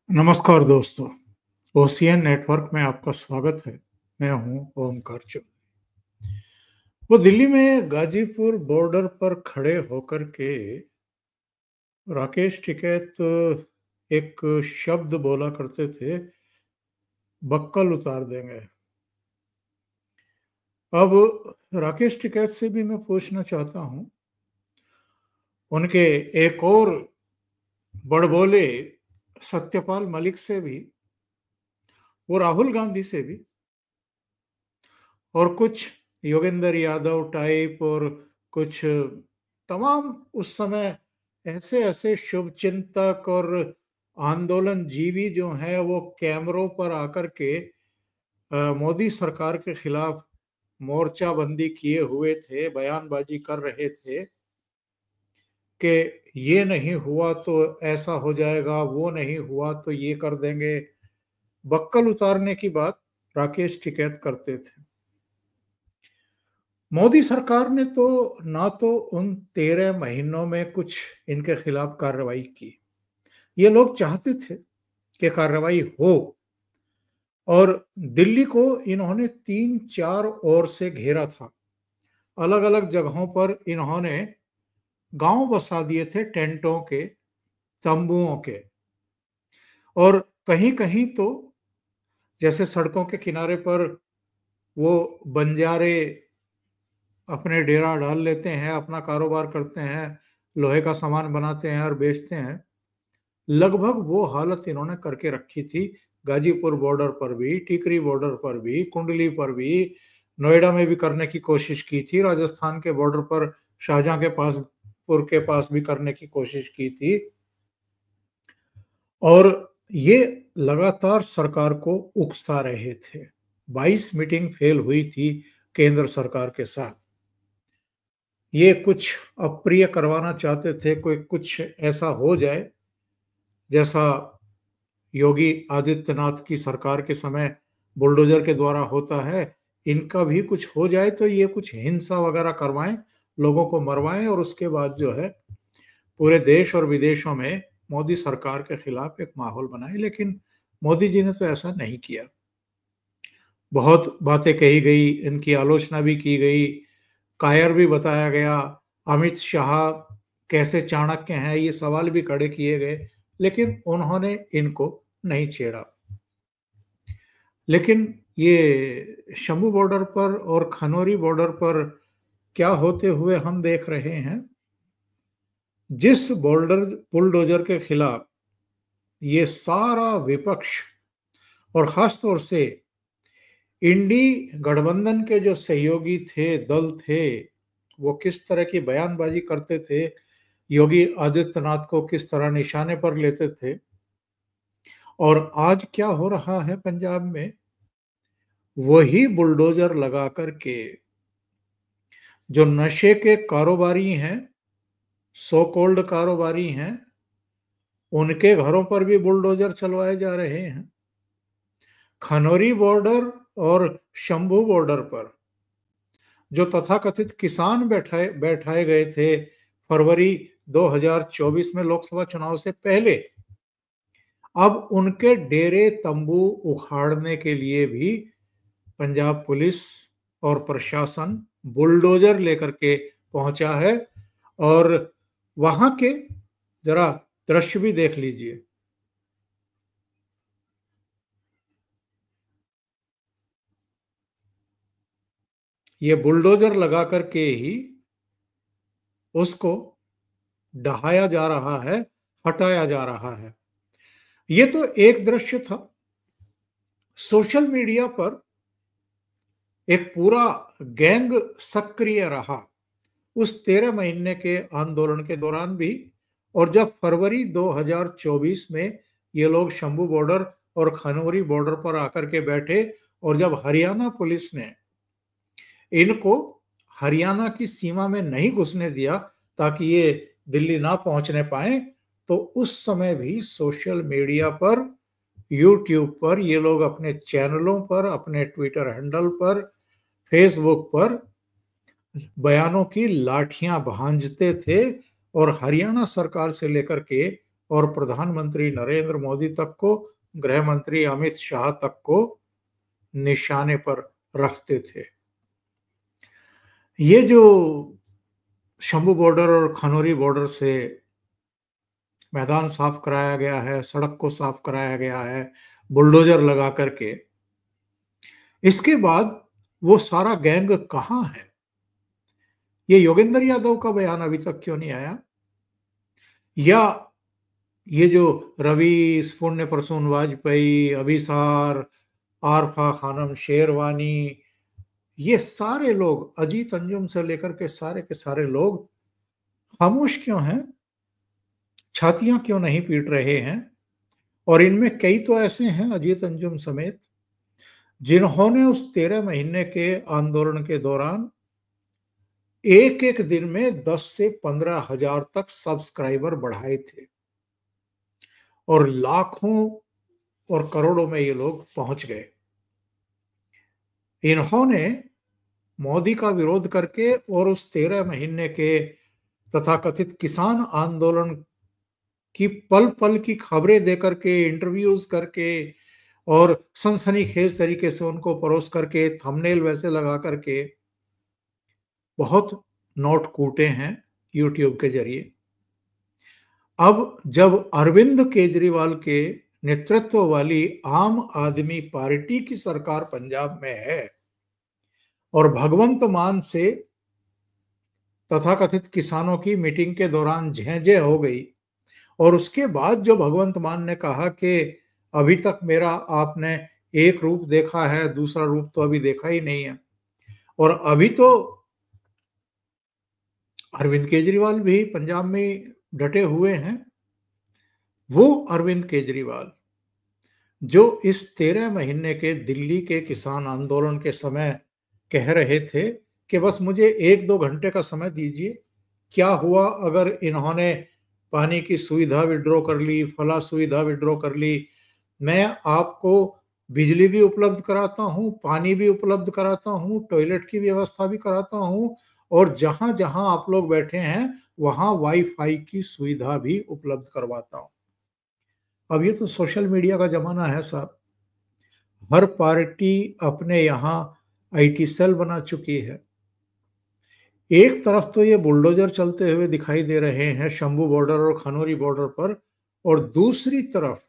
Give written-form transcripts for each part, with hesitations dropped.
नमस्कार दोस्तों, ocean network में आपका स्वागत है। मैं हूं ओमकार चौधरी। वो दिल्ली में गाजीपुर बॉर्डर पर खड़े होकर के राकेश टिकैत एक शब्द बोला करते थे, बक्कल उतार देंगे। अब राकेश टिकैत से भी मैं पूछना चाहता हूं, उनके एक और बड़बोले सत्यपाल मलिक से भी, वो राहुल गांधी से भी, और कुछ योगेंद्र यादव टाइप और कुछ तमाम उस समय ऐसे ऐसे शुभचिंतक और आंदोलन जीवी जो हैं वो कैमरों पर आकर के मोदी सरकार के खिलाफ मोर्चाबंदी किए हुए थे, बयानबाजी कर रहे थे कि ये नहीं हुआ तो ऐसा हो जाएगा, वो नहीं हुआ तो ये कर देंगे। बक्कल उतारने की बात राकेश टिकैत करते थे। मोदी सरकार ने तो ना तो उन 13 महीनों में कुछ इनके खिलाफ कार्रवाई की। ये लोग चाहते थे कि कार्रवाई हो, और दिल्ली को इन्होंने 3-4 ओर से घेरा था। अलग अलग जगहों पर इन्होंने गांव बसा दिए थे, टेंटों के, तंबुओं के। और कहीं कहीं तो जैसे सड़कों के किनारे पर वो बंजारे अपने डेरा डाल लेते हैं, अपना कारोबार करते हैं, लोहे का सामान बनाते हैं और बेचते हैं। लगभग वो हालत इन्होंने करके रखी थी। गाजीपुर बॉर्डर पर भी, टिकरी बॉर्डर पर भी, कुंडली पर भी, नोएडा में भी करने की कोशिश की थी, राजस्थान के बॉर्डर पर शाहजहां के पास, पुर के पास भी करने की कोशिश की थी। और ये लगातार सरकार को उकसा रहे थे। 22 मीटिंग फेल हुई थी केंद्र सरकार के साथ। ये कुछ अप्रिय करवाना चाहते थे, कोई कुछ ऐसा हो जाए जैसा योगी आदित्यनाथ की सरकार के समय बुलडोजर के द्वारा होता है। इनका भी कुछ हो जाए तो ये कुछ हिंसा वगैरह करवाएं, लोगों को मरवाएं, और उसके बाद जो है पूरे देश और विदेशों में मोदी सरकार के खिलाफ एक माहौल बनाए। लेकिन मोदी जी ने तो ऐसा नहीं किया। बहुत बातें कही गई, इनकी आलोचना भी की गई, कायर भी बताया गया। अमित शाह कैसे चाणक्य हैं ये सवाल भी खड़े किए गए, लेकिन उन्होंने इनको नहीं छेड़ा। लेकिन ये शंभू बॉर्डर पर और खनौरी बॉर्डर पर क्या होते हुए हम देख रहे हैं। जिस बॉर्डर बुलडोजर के खिलाफ ये सारा विपक्ष और खासतौर से इंडी गठबंधन के जो सहयोगी थे, दल थे, वो किस तरह की बयानबाजी करते थे, योगी आदित्यनाथ को किस तरह निशाने पर लेते थे। और आज क्या हो रहा है पंजाब में, वही बुलडोजर लगा करके जो नशे के कारोबारी हैं, सो कॉल्ड कारोबारी हैं, उनके घरों पर भी बुलडोजर चलवाए जा रहे हैं। खनौरी बॉर्डर और शंभू बॉर्डर पर जो तथाकथित किसान बैठाए बैठाए गए थे फरवरी 2024 में लोकसभा चुनाव से पहले, अब उनके डेरे तंबू उखाड़ने के लिए भी पंजाब पुलिस और प्रशासन बुलडोजर लेकर के पहुंचा है। और वहां के जरा दृश्य भी देख लीजिए। ये बुलडोजर लगा करके ही उसको ढहाया जा रहा है, हटाया जा रहा है। ये तो एक दृश्य था। सोशल मीडिया पर एक पूरा गैंग सक्रिय रहा उस 13 महीने के आंदोलन के दौरान भी। और जब फरवरी 2024 में ये लोग शंभू बॉर्डर और खनौरी बॉर्डर पर आकर के बैठे, और जब हरियाणा पुलिस ने इनको हरियाणा की सीमा में नहीं घुसने दिया ताकि ये दिल्ली ना पहुंचने पाए, तो उस समय भी सोशल मीडिया पर, यूट्यूब पर ये लोग अपने चैनलों पर, अपने ट्विटर हैंडल पर, फेसबुक पर बयानों की लाठियां भांजते थे। और हरियाणा सरकार से लेकर के और प्रधानमंत्री नरेंद्र मोदी तक को, गृह मंत्री अमित शाह तक को निशाने पर रखते थे। ये जो शंभू बॉर्डर और खनौरी बॉर्डर से मैदान साफ कराया गया है, सड़क को साफ कराया गया है बुलडोजर लगा करके, इसके बाद वो सारा गैंग कहाँ है? ये योगेंद्र यादव का बयान अभी तक क्यों नहीं आया? या ये जो रवि, पुण्य प्रसून वाजपेयी, अभिसार, आरफा खानम शेरवानी, ये सारे लोग, अजीत अंजुम से लेकर के सारे लोग खामोश क्यों हैं? छातियां क्यों नहीं पीट रहे हैं? और इनमें कई तो ऐसे हैं, अजीत अंजुम समेत, जिन्होंने उस 13 महीने के आंदोलन के दौरान एक एक दिन में 10 से 15 हजार तक सब्सक्राइबर बढ़ाए थे और लाखों और करोड़ों में ये लोग पहुंच गए। इन्होंने मोदी का विरोध करके और उस 13 महीने के तथाकथित किसान आंदोलन की पल पल की खबरें देकर के, इंटरव्यूज करके और सनसनीखेज तरीके से उनको परोस करके, थंबनेल वैसे लगा करके बहुत नोट कूटे हैं यूट्यूब के जरिए। अब जब अरविंद केजरीवाल के नेतृत्व वाली आम आदमी पार्टी की सरकार पंजाब में है और भगवंत मान से तथाकथित किसानों की मीटिंग के दौरान झेझे हो गई और उसके बाद जो भगवंत मान ने कहा कि अभी तक मेरा आपने एक रूप देखा है, दूसरा रूप तो अभी देखा ही नहीं है, और अभी तो अरविंद केजरीवाल भी पंजाब में डटे हुए हैं। वो अरविंद केजरीवाल जो इस 13 महीने के दिल्ली के किसान आंदोलन के समय कह रहे थे कि बस मुझे 1-2 घंटे का समय दीजिए, क्या हुआ अगर इन्होंने पानी की सुविधा विड्रॉ कर ली, फला सुविधा विड्रॉ कर ली, मैं आपको बिजली भी उपलब्ध कराता हूँ, पानी भी उपलब्ध कराता हूँ, टॉयलेट की व्यवस्था भी कराता हूँ और जहां जहां आप लोग बैठे हैं वहां वाईफाई की सुविधा भी उपलब्ध करवाता हूँ। अब ये तो सोशल मीडिया का जमाना है साहब, हर पार्टी अपने यहाँ आईटी सेल बना चुकी है। एक तरफ तो ये बुलडोजर चलते हुए दिखाई दे रहे हैं शंभू बॉर्डर और खनौरी बॉर्डर पर, और दूसरी तरफ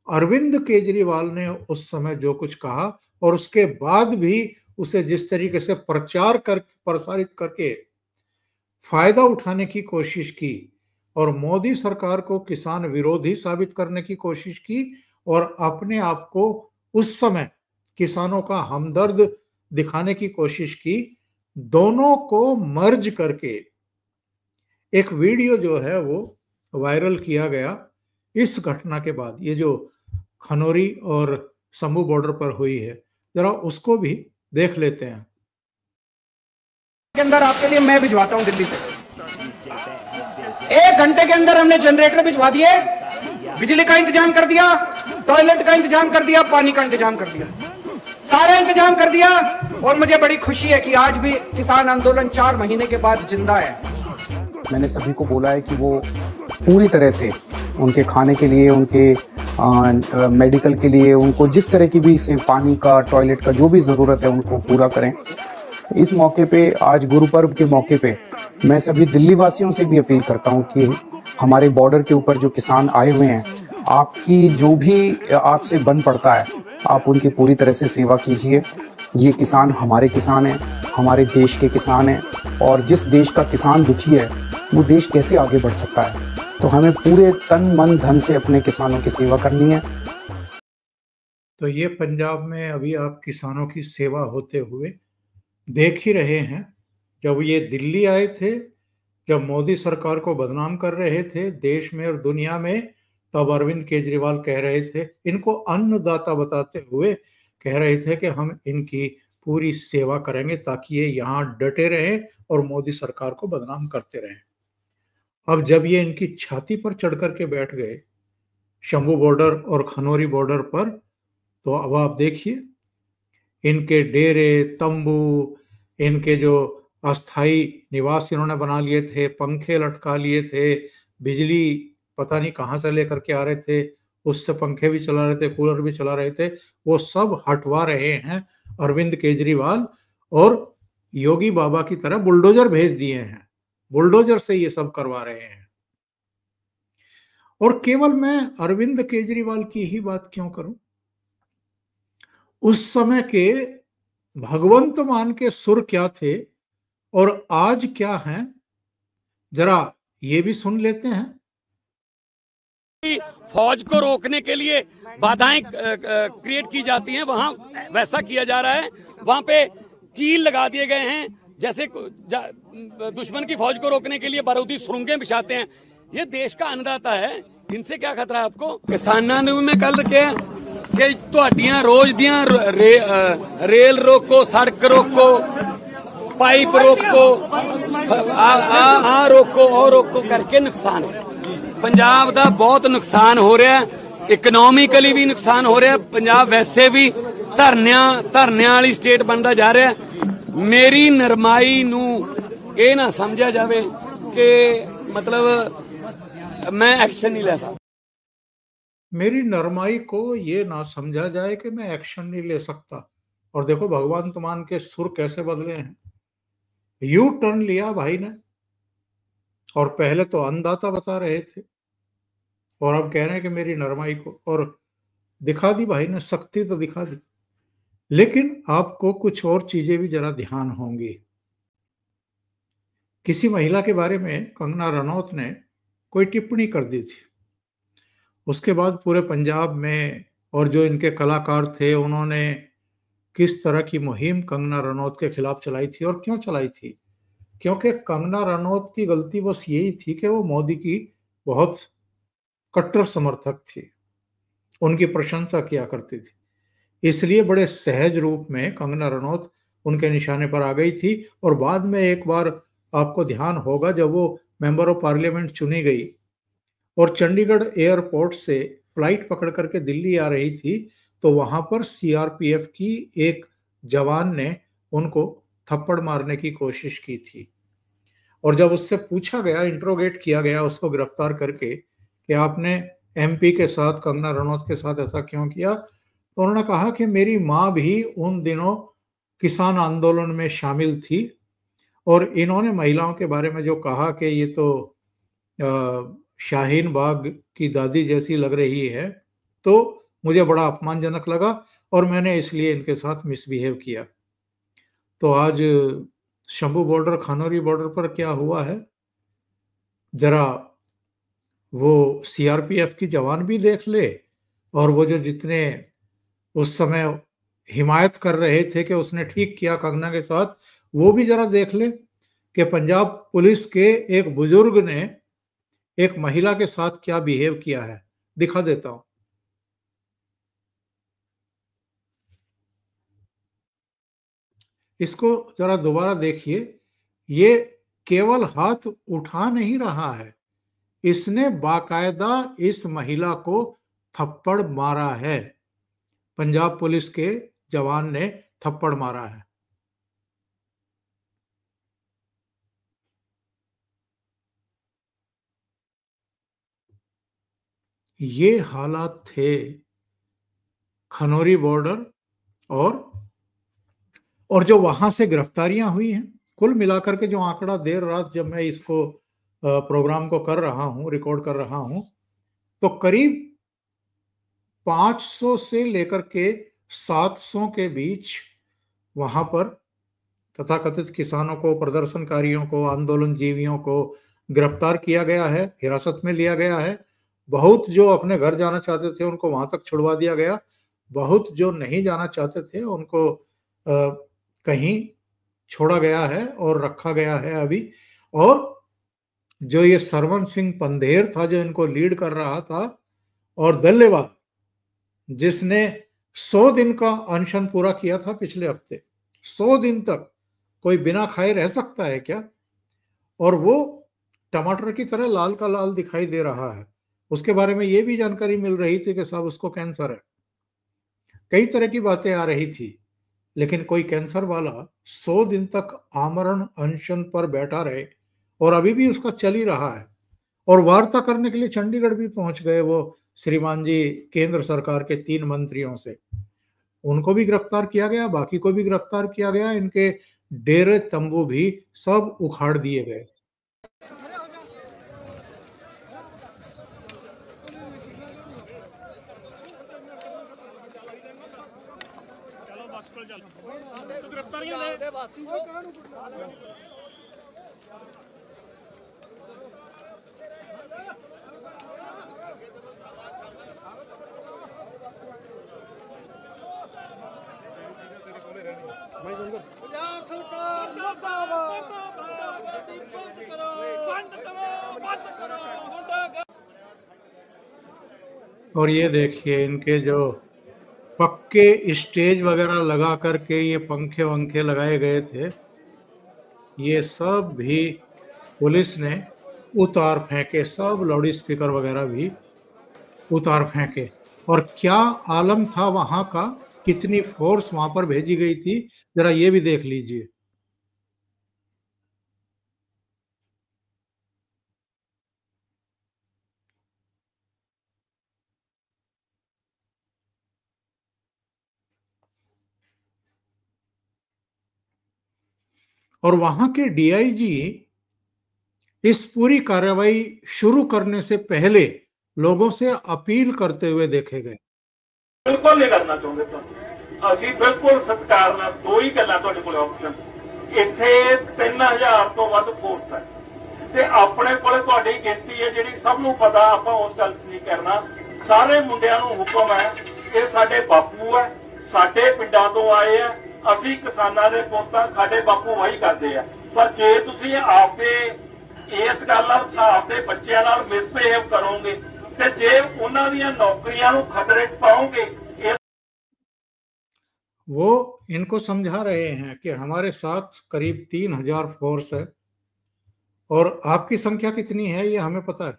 अरविंद केजरीवाल ने उस समय जो कुछ कहा और उसके बाद भी उसे जिस तरीके से प्रसारित करके फायदा उठाने की कोशिश की और मोदी सरकार को किसान विरोधी साबित करने की कोशिश की और अपने आप को उस समय किसानों का हमदर्द दिखाने की कोशिश की, दोनों को मर्ज करके एक वीडियो जो है वो वायरल किया गया इस घटना के बाद, ये जो खनौरी और शंभू बॉर्डर पर हुई है, जरा उसको भी देख लेते हैं। के अंदर आपके लिए मैं भिजवाता हूं दिल्ली से, 1 घंटे के अंदर हमने जनरेटर भिजवा दिए, बिजली का इंतजाम कर दिया, टॉयलेट का इंतजाम कर दिया, पानी का इंतजाम कर दिया, सारा इंतजाम कर दिया। और मुझे बड़ी खुशी है कि आज भी किसान आंदोलन 4 महीने के बाद जिंदा है। मैंने सभी को बोला है कि वो पूरी तरह से उनके खाने के लिए, उनके मेडिकल के लिए, उनको जिस तरह की भी से पानी का, टॉयलेट का जो भी ज़रूरत है उनको पूरा करें। इस मौके पे, आज गुरु पर्व के मौके पे, मैं सभी दिल्ली वासियों से भी अपील करता हूं कि हमारे बॉर्डर के ऊपर जो किसान आए हुए हैं, आपकी जो भी आपसे बन पड़ता है, आप उनकी पूरी तरह से सेवा कीजिए। ये किसान हमारे किसान हैं, हमारे देश के किसान हैं, और जिस देश का किसान दुखी है वो देश कैसे आगे बढ़ सकता है। तो हमें पूरे तन मन धन से अपने किसानों की सेवा करनी है। तो ये पंजाब में अभी आप किसानों की सेवा होते हुए देख ही रहे हैं। जब ये दिल्ली आए थे, जब मोदी सरकार को बदनाम कर रहे थे देश में और दुनिया में, तब अरविंद केजरीवाल कह रहे थे, इनको अन्नदाता बताते हुए कह रहे थे कि हम इनकी पूरी सेवा करेंगे ताकि ये यहाँ डटे रहें और मोदी सरकार को बदनाम करते रहें। अब जब ये इनकी छाती पर चढ़ करके बैठ गए शंभू बॉर्डर और खनौरी बॉर्डर पर, तो अब आप देखिए इनके डेरे, तंबू, इनके जो अस्थाई निवास इन्होंने बना लिए थे, पंखे लटका लिए थे, बिजली पता नहीं कहाँ से लेकर के आ रहे थे, उससे पंखे भी चला रहे थे, कूलर भी चला रहे थे, वो सब हटवा रहे हैं अरविंद केजरीवाल, और योगी बाबा की तरह बुलडोजर भेज दिए हैं, बुलडोजर से ये सब करवा रहे हैं। और केवल मैं अरविंद केजरीवाल की ही बात क्यों करूं, उस समय के भगवंत मान के सुर क्या थे और आज क्या हैं, जरा ये भी सुन लेते हैं। फौज को रोकने के लिए बाधाएं क्रिएट की जाती हैं, वहां वैसा किया जा रहा है। वहां पे कील लगा दिए गए हैं, जैसे दुश्मन की फौज को रोकने के लिए बारूदी सुरंगें बिछाते हैं। ये देश का अन्नदाता है, इनसे क्या खतरा है आपको? किसानां ने मैं कल के कि तुहाडियां रोज दियां रेल रोको, सड़क रोको, पाइप रोको, आ रोको और रोको करके नुकसान है। पंजाब का बहुत नुकसान हो रहा है, इकनॉमिकली भी नुकसान हो रहा है। पंजाब वैसे भी धरने वाली स्टेट बनता जा रहा है। मेरी नरमाई नू ये ना समझा जाए कि मतलब मैं एक्शन नहीं ले सकता। मेरी नरमाई को ये ना समझा जाए कि मैं एक्शन नहीं ले सकता। और देखो भगवंत मान के सुर कैसे बदले हैं, यू टर्न लिया भाई ने, और पहले तो अन्नदाता बता रहे थे और अब कह रहे हैं कि मेरी नरमाई को, और दिखा दी भाई ने, सख्ती तो दिखा दी। लेकिन आपको कुछ और चीजें भी जरा ध्यान होंगी। किसी महिला के बारे में कंगना रनौत ने कोई टिप्पणी कर दी थी, उसके बाद पूरे पंजाब में और जो इनके कलाकार थे उन्होंने किस तरह की मुहिम कंगना रनौत के खिलाफ चलाई थी। और क्यों चलाई थी? क्योंकि कंगना रनौत की गलती बस यही थी कि वो मोदी की बहुत कट्टर समर्थक थी, उनकी प्रशंसा किया करती थी, इसलिए बड़े सहज रूप में कंगना रनौत उनके निशाने पर आ गई थी। और बाद में एक बार आपको ध्यान होगा जब वो मेंबर ऑफ पार्लियामेंट चुनी गई और चंडीगढ़ एयरपोर्ट से फ्लाइट पकड़ करके दिल्ली आ रही थी, तो वहां पर सीआरपीएफ की एक जवान ने उनको थप्पड़ मारने की कोशिश की थी। और जब उससे पूछा गया, इंट्रोगेट किया गया उसको गिरफ्तार करके कि आपने एमपी के साथ, कंगना रनौत के साथ ऐसा क्यों किया, तो उन्होंने कहा कि मेरी माँ भी उन दिनों किसान आंदोलन में शामिल थी और इन्होंने महिलाओं के बारे में जो कहा कि ये तो शाहीन बाग की दादी जैसी लग रही है, तो मुझे बड़ा अपमानजनक लगा और मैंने इसलिए इनके साथ मिसबिहेव किया। तो आज शंभू बॉर्डर, खानौरी बॉर्डर पर क्या हुआ है, जरा वो सीआरपीएफ की जवान भी देख ले, और वो जो जितने उस समय हिमायत कर रहे थे कि उसने ठीक किया कंगना के साथ, वो भी जरा देख ले कि पंजाब पुलिस के एक बुजुर्ग ने एक महिला के साथ क्या बिहेव किया है। दिखा देता हूं। इसको जरा दोबारा देखिए, ये केवल हाथ उठा नहीं रहा है, इसने बाकायदा इस महिला को थप्पड़ मारा है। पंजाब पुलिस के जवान ने थप्पड़ मारा है। ये हालात थे खनौरी बॉर्डर और जो वहां से गिरफ्तारियां हुई हैं, कुल मिलाकर के जो आंकड़ा देर रात जब मैं इसको प्रोग्राम को कर रहा हूं, रिकॉर्ड कर रहा हूं, तो करीब 500 से लेकर के 700 के बीच वहां पर तथाकथित किसानों को, प्रदर्शनकारियों को, आंदोलन जीवियों को गिरफ्तार किया गया है, हिरासत में लिया गया है। बहुत जो अपने घर जाना चाहते थे उनको वहां तक छुड़वा दिया गया, बहुत जो नहीं जाना चाहते थे उनको कहीं छोड़ा गया है और रखा गया है अभी। और जो ये सरवन सिंह पंधेर था जो इनको लीड कर रहा था, और दल्लेवाल जिसने 100 दिन का अनशन पूरा किया था पिछले हफ्ते, 100 दिन तक कोई बिना खाए रह सकता है क्या? और वो टमाटर की तरह लाल का लाल दिखाई दे रहा है। उसके बारे में ये भी जानकारी मिल रही थी कि साहब उसको कैंसर है, कई तरह की बातें आ रही थी, लेकिन कोई कैंसर वाला 100 दिन तक आमरण अनशन पर बैठा रहे, और अभी भी उसका चल ही रहा है। और वार्ता करने के लिए चंडीगढ़ भी पहुंच गए वो श्रीमान जी केंद्र सरकार के 3 मंत्रियों से। उनको भी गिरफ्तार किया गया, बाकी को भी गिरफ्तार किया गया, इनके डेरे तंबू भी सब उखाड़ दिए गए। और ये देखिए इनके जो पक्के स्टेज वगैरह लगा करके ये पंखे वंखे लगाए गए थे, ये सब भी पुलिस ने उतार फेंके, सब लाउड स्पीकर वगैरह भी उतार फेंके। और क्या आलम था वहां का, कितनी फोर्स वहां पर भेजी गई थी, जरा ये भी देख लीजिए। और वहां के डीआईजी इस पूरी कार्रवाई शुरू करने से पहले लोगों से अपील करते हुए देखे गए। बिल्कुल नहीं करना चाहते तो ਅਸੀਂ ਬਿਲਕੁਲ ਸਤਿਕਾਰ ਨਾਲ ਦੋ ਹੀ ਗੱਲਾਂ ਤੁਹਾਡੇ ਕੋਲ ਆਪਸ਼ਨ ਇੱਥੇ 3000 ਤੋਂ ਵੱਧ ਫੋਰਸ ਹੈ ਤੇ ਆਪਣੇ ਕੋਲੇ ਤੁਹਾਡੀ ਗਿਣਤੀ ਹੈ ਜਿਹੜੀ ਸਭ ਨੂੰ ਪਤਾ ਆਪਾਂ ਉਸ ਗੱਲ ਨਹੀਂ ਕਰਨਾ ਸਾਰੇ ਮੁੰਡਿਆਂ ਨੂੰ ਹੁਕਮ ਹੈ ਇਹ ਸਾਡੇ ਬਾਪੂ ਹੈ ਸਾਡੇ ਪਿੰਡਾਂ ਤੋਂ ਆਏ ਆ ਅਸੀਂ ਕਿਸਾਨਾਂ ਦੇ ਪੁੱਤਾਂ ਸਾਡੇ ਬਾਪੂ ਵਾਹੀ ਕਰਦੇ ਆ ਪਰ ਜੇ ਤੁਸੀਂ ਆਪਦੇ ਇਸ ਗੱਲ ਨਾਲ ਆਪਦੇ ਬੱਚਿਆਂ ਨਾਲ ਮਿਸਬਿਹੇਵ ਕਰੋਗੇ ਤੇ ਜੇ ਉਹਨਾਂ ਦੀਆਂ ਨੌਕਰੀਆਂ ਨੂੰ ਖਤਰੇ 'ਚ ਪਾਓਗੇ। वो इनको समझा रहे हैं कि हमारे साथ करीब 3000 फोर्स है और आपकी संख्या कितनी है ये हमें पता है,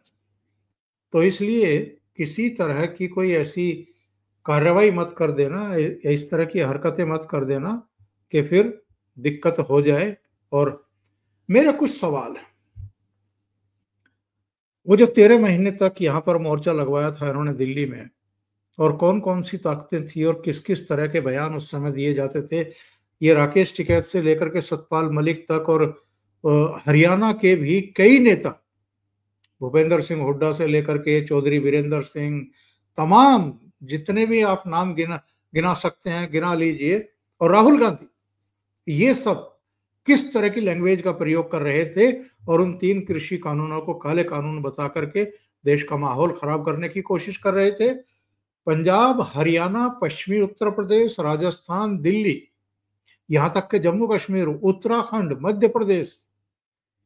तो इसलिए किसी तरह की कोई ऐसी कार्रवाई मत कर देना, इस तरह की हरकतें मत कर देना कि फिर दिक्कत हो जाए। और मेरे कुछ सवाल है, वो जो 13 महीने तक यहाँ पर मोर्चा लगवाया था इन्होंने दिल्ली में, और कौन कौन सी ताकतें थी और किस किस तरह के बयान उस समय दिए जाते थे, ये राकेश टिकैत से लेकर के सतपाल मलिक तक और हरियाणा के भी कई नेता, भूपेंद्र सिंह हुड्डा से लेकर के चौधरी वीरेंद्र सिंह, तमाम जितने भी आप नाम गिना सकते हैं गिना लीजिए, और राहुल गांधी, ये सब किस तरह की लैंग्वेज का प्रयोग कर रहे थे और उन 3 कृषि कानूनों को काले कानून बता करके देश का माहौल खराब करने की कोशिश कर रहे थे। पंजाब, हरियाणा, पश्चिमी उत्तर प्रदेश, राजस्थान, दिल्ली, यहां तक के जम्मू कश्मीर, उत्तराखंड, मध्य प्रदेश,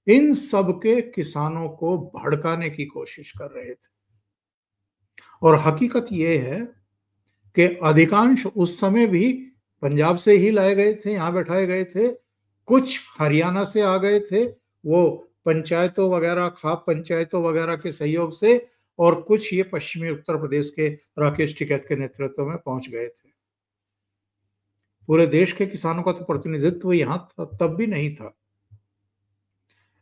इन सब के किसानों को भड़काने की कोशिश कर रहे थे। और हकीकत यह है कि अधिकांश उस समय भी पंजाब से ही लाए गए थे, यहां बैठाए गए थे, कुछ हरियाणा से आ गए थे, वो पंचायतों वगैरह, खाप पंचायतों वगैरह के सहयोग से, और कुछ ये पश्चिमी उत्तर प्रदेश के राकेश टिकैत के नेतृत्व में पहुंच गए थे। पूरे देश के किसानों का तो प्रतिनिधित्व यहां तब भी नहीं था।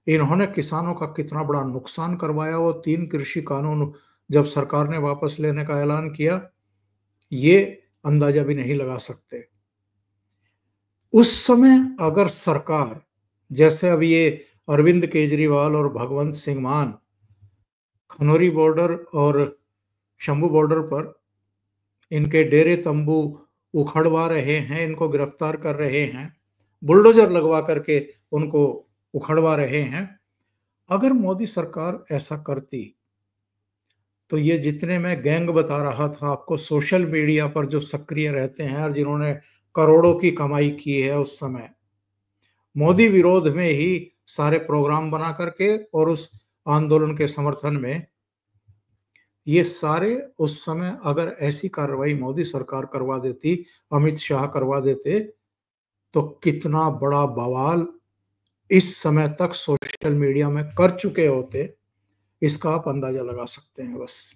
इन्होंने किसानों का कितना बड़ा नुकसान करवाया, वो 3 कृषि कानून जब सरकार ने वापस लेने का ऐलान किया, ये अंदाजा भी नहीं लगा सकते। उस समय अगर सरकार, जैसे अब ये अरविंद केजरीवाल और भगवंत सिंह मान खनौरी बॉर्डर और शंभू बॉर्डर पर इनके डेरे तंबू उखड़वा रहे हैं, इनको गिरफ्तार कर रहे हैं, बुलडोजर लगवा करके उनको उखड़वा रहे हैं, अगर मोदी सरकार ऐसा करती तो ये जितने मैं गैंग बता रहा था आपको सोशल मीडिया पर जो सक्रिय रहते हैं और जिन्होंने करोड़ों की कमाई की है, उस समय मोदी विरोध में ही सारे प्रोग्राम बना करके और उस आंदोलन के समर्थन में, ये सारे उस समय अगर ऐसी कार्रवाई मोदी सरकार करवा देती, अमित शाह करवा देते, तो कितना बड़ा बवाल इस समय तक सोशल मीडिया में कर चुके होते, इसका आप अंदाजा लगा सकते हैं बस।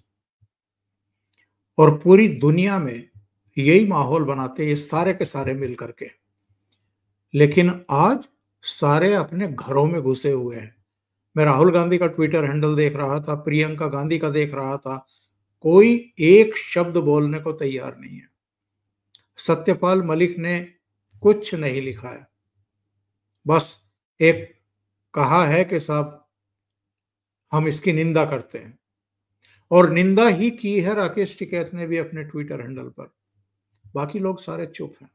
और पूरी दुनिया में यही माहौल बनाते ये सारे के सारे मिल करके। लेकिन आज सारे अपने घरों में घुसे हुए हैं, मैं राहुल गांधी का ट्विटर हैंडल देख रहा था, प्रियंका गांधी का देख रहा था, कोई एक शब्द बोलने को तैयार नहीं है। सत्यपाल मलिक ने कुछ नहीं लिखा है, बस एक कहा है कि साहब हम इसकी निंदा करते हैं, और निंदा ही की है राकेश टिकैत ने भी अपने ट्विटर हैंडल पर। बाकी लोग सारे चुप हैं।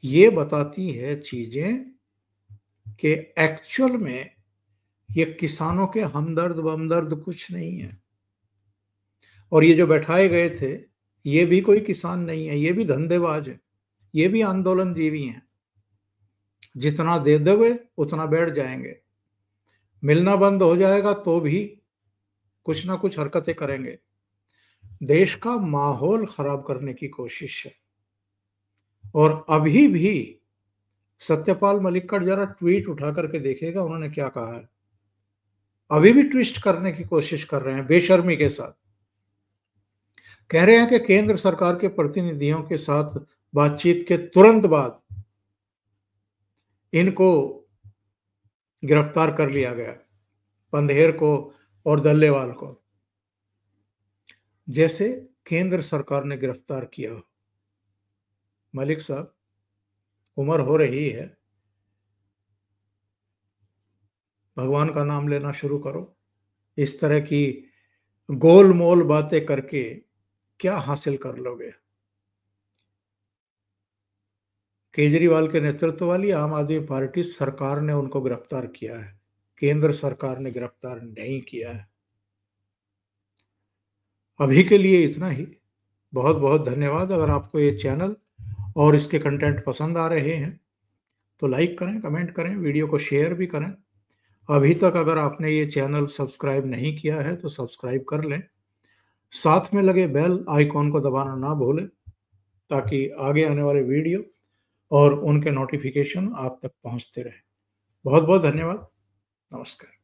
ये बताती है चीजें कि एक्चुअल में ये किसानों के हमदर्द बमदर्द कुछ नहीं है। और ये जो बैठाए गए थे ये भी कोई किसान नहीं है, ये भी धंधेबाज है, ये भी आंदोलनजीवी हैं। जितना दे दोगे उतना बैठ जाएंगे, मिलना बंद हो जाएगा तो भी कुछ ना कुछ हरकतें करेंगे। देश का माहौल खराब करने की कोशिश है। और अभी भी सत्यपाल मलिक का जरा ट्वीट उठा करके देखिएगा उन्होंने क्या कहा है। अभी भी ट्विस्ट करने की कोशिश कर रहे हैं बेशर्मी के साथ। कह रहे हैं कि केंद्र सरकार के प्रतिनिधियों के साथ बातचीत के तुरंत बाद इनको गिरफ्तार कर लिया गया, पंधेर को और दल्लेवाल को। जैसे केंद्र सरकार ने गिरफ्तार किया हो। मलिक साहब, उम्र हो रही है, भगवान का नाम लेना शुरू करो। इस तरह की गोलमोल बातें करके क्या हासिल कर लोगे? केजरीवाल के नेतृत्व वाली आम आदमी पार्टी सरकार ने उनको गिरफ्तार किया है, केंद्र सरकार ने गिरफ्तार नहीं किया है। अभी के लिए इतना ही। बहुत बहुत धन्यवाद। अगर आपको ये चैनल और इसके कंटेंट पसंद आ रहे हैं तो लाइक करें, कमेंट करें, वीडियो को शेयर भी करें। अभी तक अगर आपने ये चैनल सब्सक्राइब नहीं किया है तो सब्सक्राइब कर लें। साथ में लगे बेल आइकॉन को दबाना ना भूलें ताकि आगे आने वाले वीडियो और उनके नोटिफिकेशन आप तक पहुंचते रहें। बहुत बहुत धन्यवाद। नमस्कार।